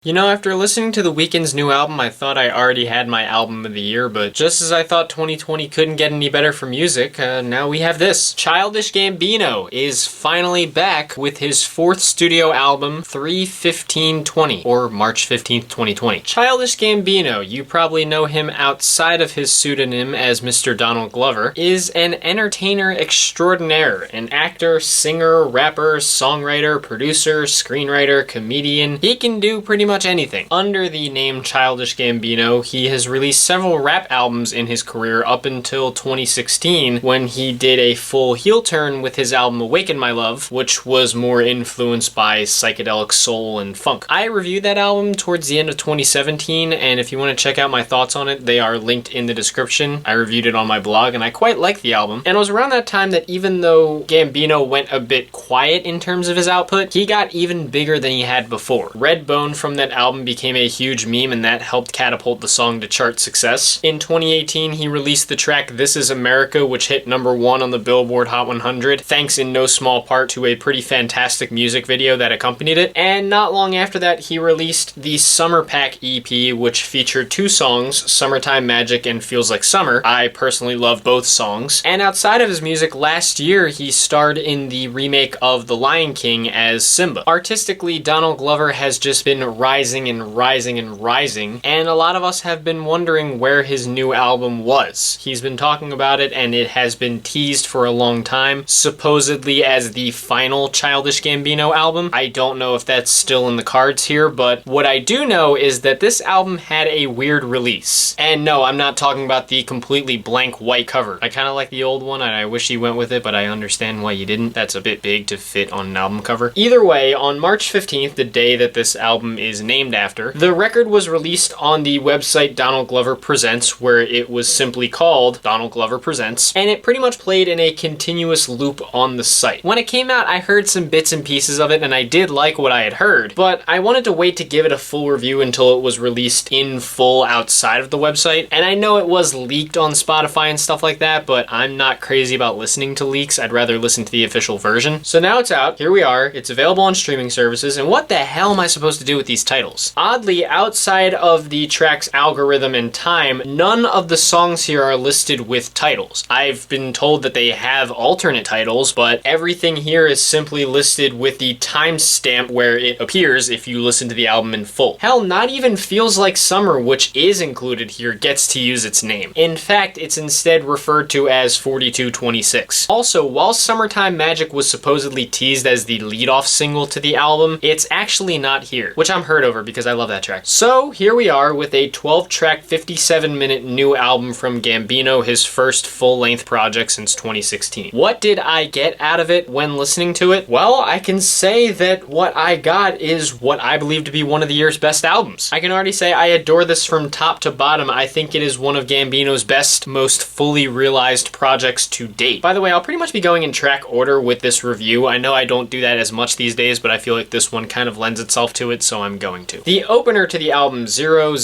You know, after listening to The Weeknd's new album, I thought I already had my album of the year, but just as I thought 2020 couldn't get any better for music, now we have this. Childish Gambino is finally back with his fourth studio album, 3/15/20, or March 15th, 2020. Childish Gambino, you probably know him outside of his pseudonym as Mr. Donald Glover, is an entertainer extraordinaire, an actor, singer, rapper, songwriter, producer, screenwriter, comedian. He can do pretty much anything. Under the name Childish Gambino, he has released several rap albums in his career up until 2016 when he did a full heel turn with his album Awaken My Love, which was more influenced by psychedelic soul and funk. I reviewed that album towards the end of 2017, and if you want to check out my thoughts on it, they are linked in the description. I reviewed it on my blog, and I quite like the album. And it was around that time that even though Gambino went a bit quiet in terms of his output, he got even bigger than he had before. Redbone from that album became a huge meme, and that helped catapult the song to chart success. In 2018, he released the track This Is America, which hit #1 on the Billboard Hot 100, thanks in no small part to a pretty fantastic music video that accompanied it. And not long after that, he released the Summer Pack EP, which featured two songs, Summertime Magic and Feels Like Summer. I personally love both songs. And outside of his music, last year he starred in the remake of The Lion King as Simba. Artistically, Donald Glover has just been rising and rising and rising, and a lot of us have been wondering where his new album was. He's been talking about it, and it has been teased for a long time, supposedly as the final Childish Gambino album. I don't know if that's still in the cards here, but what I do know is that this album had a weird release. And no, I'm not talking about the completely blank white cover. I kind of like the old one, and I wish he went with it, but I understand why you didn't. That's a bit big to fit on an album cover. Either way, on March 15th, the day that this album is named after, the record was released on the website Donald Glover Presents, where it was simply called Donald Glover Presents, and it pretty much played in a continuous loop on the site. When it came out, I heard some bits and pieces of it, and I did like what I had heard, but I wanted to wait to give it a full review until it was released in full outside of the website. And I know it was leaked on Spotify and stuff like that, but I'm not crazy about listening to leaks. I'd rather listen to the official version. So now it's out. Here we are. It's available on streaming services, and what the hell am I supposed to do with these titles? Oddly, outside of the track's algorithm and time, none of the songs here are listed with titles. I've been told that they have alternate titles, but everything here is simply listed with the timestamp where it appears if you listen to the album in full. Hell, not even Feels Like Summer, which is included here, gets to use its name. In fact, it's instead referred to as 4226. Also, while Summertime Magic was supposedly teased as the lead-off single to the album, it's actually not here, which I'm hurt over because I love that track. So here we are with a 12-track, 57-minute new album from Gambino, his first full-length project since 2016. What did I get out of it when listening to it? Well, I can say that what I got is what I believe to be one of the year's best albums. I can already say I adore this from top to bottom. I think it is one of Gambino's best, most fully realized projects to date. By the way, I'll pretty much be going in track order with this review. I know I don't do that as much these days, but I feel like this one kind of lends itself to it, so I'm going to. The opener to the album, 000,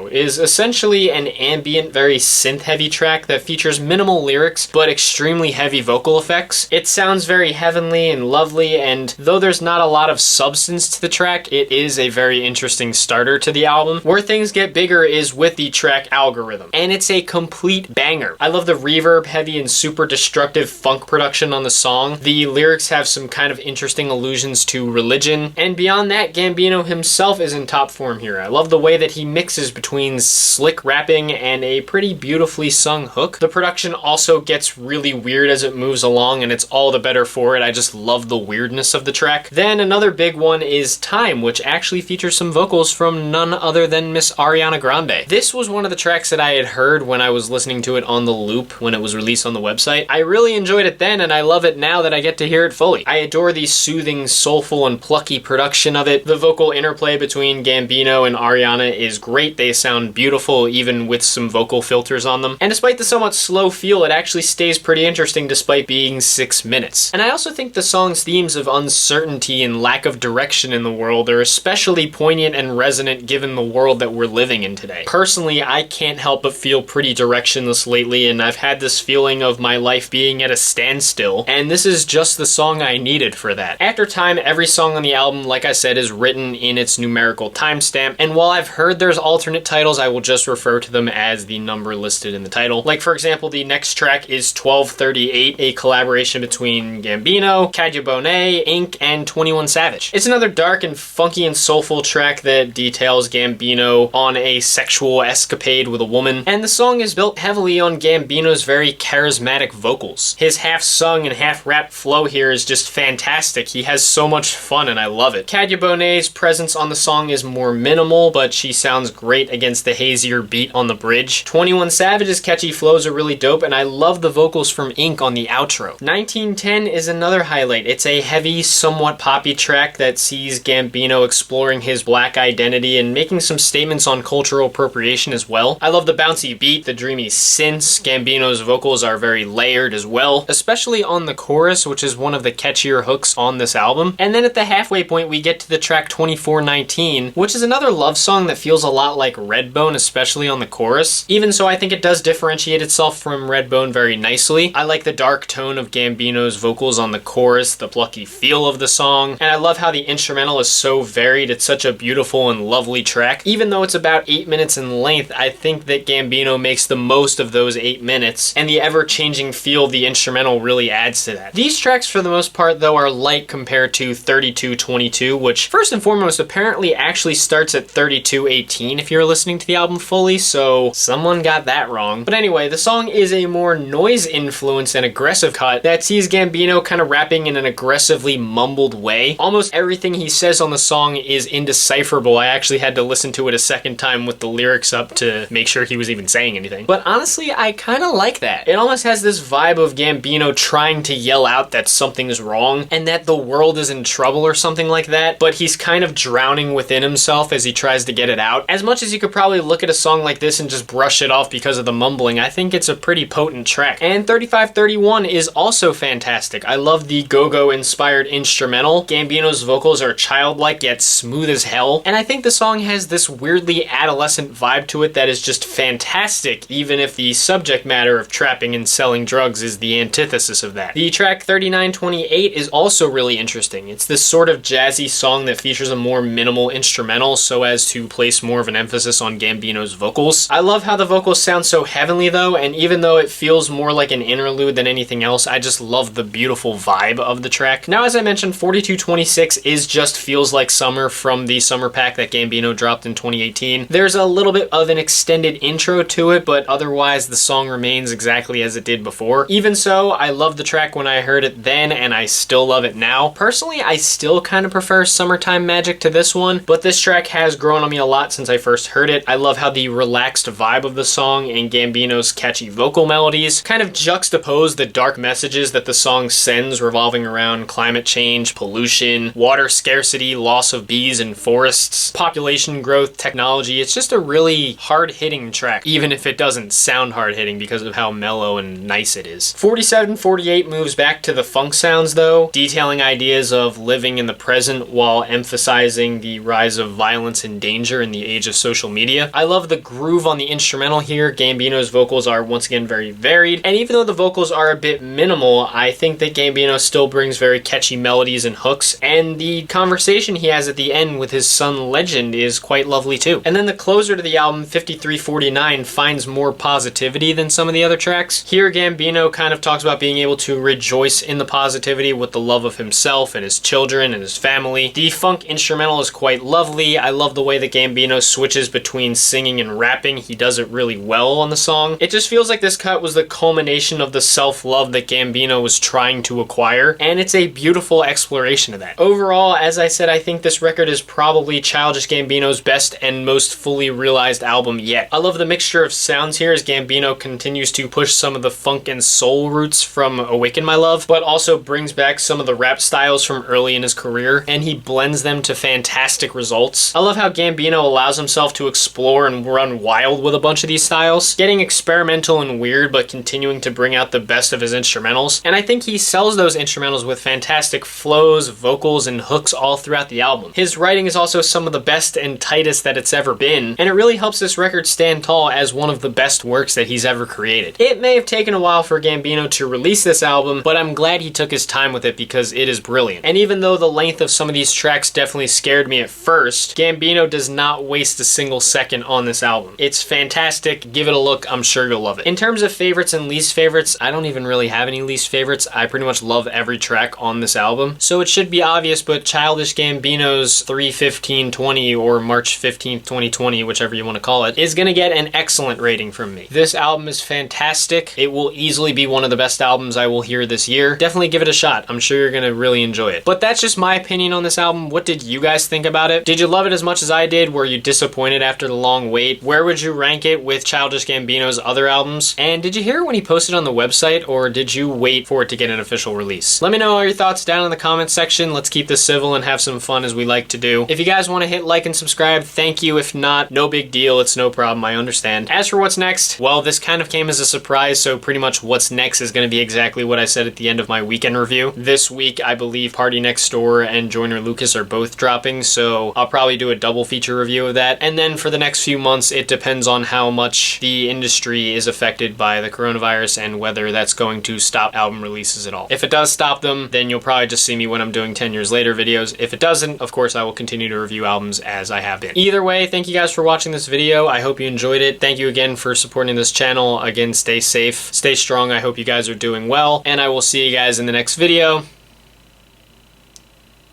is essentially an ambient, very synth-heavy track that features minimal lyrics, but extremely heavy vocal effects. It sounds very heavenly and lovely, and though there's not a lot of substance to the track, it is a very interesting starter to the album. Where things get bigger is with the track Algorithm, and it's a complete banger. I love the reverb-heavy and super destructive funk production on the song. The lyrics have some kind of interesting allusions to religion, and beyond that, Gambino himself is in top form here. I love the way that he mixes between slick rapping and a pretty beautifully sung hook. The production also gets really weird as it moves along, and it's all the better for it. I just love the weirdness of the track. Then another big one is Time, which actually features some vocals from none other than Miss Ariana Grande. This was one of the tracks that I had heard when I was listening to it on the loop when it was released on the website. I really enjoyed it then, and I love it now that I get to hear it fully. I adore the soothing, soulful, and plucky production of it. The vocal interplay between Gambino and Ariana is great. They sound beautiful even with some vocal filters on them. And despite the somewhat slow feel, it actually stays pretty interesting despite being 6 minutes. And I also think the song's themes of uncertainty and lack of direction in the world are especially poignant and resonant given the world that we're living in today. Personally, I can't help but feel pretty directionless lately, and I've had this feeling of my life being at a standstill, and this is just the song I needed for that. After Time, every song on the album, like I said, is written in in its numerical timestamp, and while I've heard there's alternate titles, I will just refer to them as the number listed in the title. Like, for example, the next track is 1238, a collaboration between Gambino, Cadya Bonet, Inc., and 21 Savage. It's another dark and funky and soulful track that details Gambino on a sexual escapade with a woman, and the song is built heavily on Gambino's very charismatic vocals. His half-sung and half-rap flow here is just fantastic. He has so much fun and I love it. Cadya Bonet's presence on the song is more minimal, but she sounds great against the hazier beat on the bridge. 21 Savage's catchy flows are really dope, and I love the vocals from Inc. on the outro. 1910 is another highlight. It's a heavy, somewhat poppy track that sees Gambino exploring his black identity and making some statements on cultural appropriation as well. I love the bouncy beat, the dreamy synths. Gambino's vocals are very layered as well, especially on the chorus, which is one of the catchier hooks on this album. And then at the halfway point, we get to the track 2419, which is another love song that feels a lot like Redbone, especially on the chorus. Even so, I think it does differentiate itself from Redbone very nicely. I like the dark tone of Gambino's vocals on the chorus, the plucky feel of the song, and I love how the instrumental is so varied. It's such a beautiful and lovely track. Even though it's about 8 minutes in length, I think that Gambino makes the most of those 8 minutes, and the ever-changing feel of the instrumental really adds to that. These tracks, for the most part, though, are light compared to 3222, which, first and foremost, apparently actually starts at 3218 if you're listening to the album fully, so someone got that wrong. But anyway, the song is a more noise-influenced and aggressive cut that sees Gambino kind of rapping in an aggressively mumbled way. Almost everything he says on the song is indecipherable. I actually had to listen to it a second time with the lyrics up to make sure he was even saying anything. But honestly, I kind of like that. It almost has this vibe of Gambino trying to yell out that something's wrong and that the world is in trouble or something like that, but he's kind of drowning within himself as he tries to get it out. As much as you could probably look at a song like this and just brush it off because of the mumbling, I think it's a pretty potent track. And 3531 is also fantastic. I love the go-go inspired instrumental. Gambino's vocals are childlike yet smooth as hell, and I think the song has this weirdly adolescent vibe to it that is just fantastic, even if the subject matter of trapping and selling drugs is the antithesis of that. The track 3928 is also really interesting. It's this sort of jazzy song that features a more minimal instrumental so as to place more of an emphasis on Gambino's vocals. I love how the vocals sound so heavenly though, and even though it feels more like an interlude than anything else, I just love the beautiful vibe of the track. Now, as I mentioned, 4226 is just Feels Like Summer from the summer pack that Gambino dropped in 2018. There's a little bit of an extended intro to it, but otherwise the song remains exactly as it did before. Even so, I loved the track when I heard it then, and I still love it now. Personally, I still kind of prefer Summertime Magic to this one, but this track has grown on me a lot since I first heard it. I love how the relaxed vibe of the song and Gambino's catchy vocal melodies kind of juxtapose the dark messages that the song sends revolving around climate change, pollution, water scarcity, loss of bees and forests, population growth, technology. It's just a really hard-hitting track, even if it doesn't sound hard-hitting because of how mellow and nice it is. 4748 moves back to the funk sounds though, detailing ideas of living in the present while emphasizing the rise of violence and danger in the age of social media. I love the groove on the instrumental here. Gambino's vocals are once again very varied, and even though the vocals are a bit minimal, I think that Gambino still brings very catchy melodies and hooks, and the conversation he has at the end with his son Legend is quite lovely too. And then the closer to the album, 5349, finds more positivity than some of the other tracks. Here Gambino kind of talks about being able to rejoice in the positivity with the love of himself and his children and his family. The funk instrumental is quite lovely. I love the way that Gambino switches between singing and rapping. He does it really well on the song. It just feels like this cut was the culmination of the self-love that Gambino was trying to acquire, and it's a beautiful exploration of that. Overall, as I said, I think this record is probably Childish Gambino's best and most fully realized album yet. I love the mixture of sounds here as Gambino continues to push some of the funk and soul roots from Awaken My Love, but also brings back some of the rap styles from early in his career, and he blends them to fantastic results. I love how Gambino allows himself to explore and run wild with a bunch of these styles, getting experimental and weird, but continuing to bring out the best of his instrumentals, and I think he sells those instrumentals with fantastic flows, vocals, and hooks all throughout the album. His writing is also some of the best and tightest that it's ever been, and it really helps this record stand tall as one of the best works that he's ever created. It may have taken a while for Gambino to release this album, but I'm glad he took his time with it because it is brilliant. And even though the length of some of these tracks definitely scared me at first, Gambino does not waste a single second on this album. It's fantastic. Give it a look. I'm sure you'll love it. In terms of favorites and least favorites, I don't even really have any least favorites. I pretty much love every track on this album. So it should be obvious, but Childish Gambino's 3/15/20 or March 15th, 2020, whichever you want to call it, is gonna get an excellent rating from me. This album is fantastic. It will easily be one of the best albums I will hear this year. Definitely give it a shot. I'm sure you're gonna really enjoy it. But that's just my opinion on this album. What did you guys think about it? Did you love it as much as I did? Were you disappointed after the long wait? Where would you rank it with Childish Gambino's other albums? And did you hear it when he posted on the website, or did you wait for it to get an official release? Let me know all your thoughts down in the comments section. Let's keep this civil and have some fun as we like to do. If you guys want to hit like and subscribe, thank you. If not, no big deal. It's no problem. I understand. As for what's next, well, this kind of came as a surprise, so pretty much what's next is going to be exactly what I said at the end of my weekend review. This week, I believe Party Next Door and Joyner Lucas are both dropping, so I'll probably do a double feature review of that. And then for the next few months, it depends on how much the industry is affected by the coronavirus and whether that's going to stop album releases at all. If it does stop them, then you'll probably just see me when I'm doing 10 years later videos. If it doesn't, of course, I will continue to review albums as I have been. Either way, thank you guys for watching this video. I hope you enjoyed it. Thank you again for supporting this channel. Again, stay safe, stay strong. I hope you guys are doing well, and I will see you guys in the next video.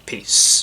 Peace.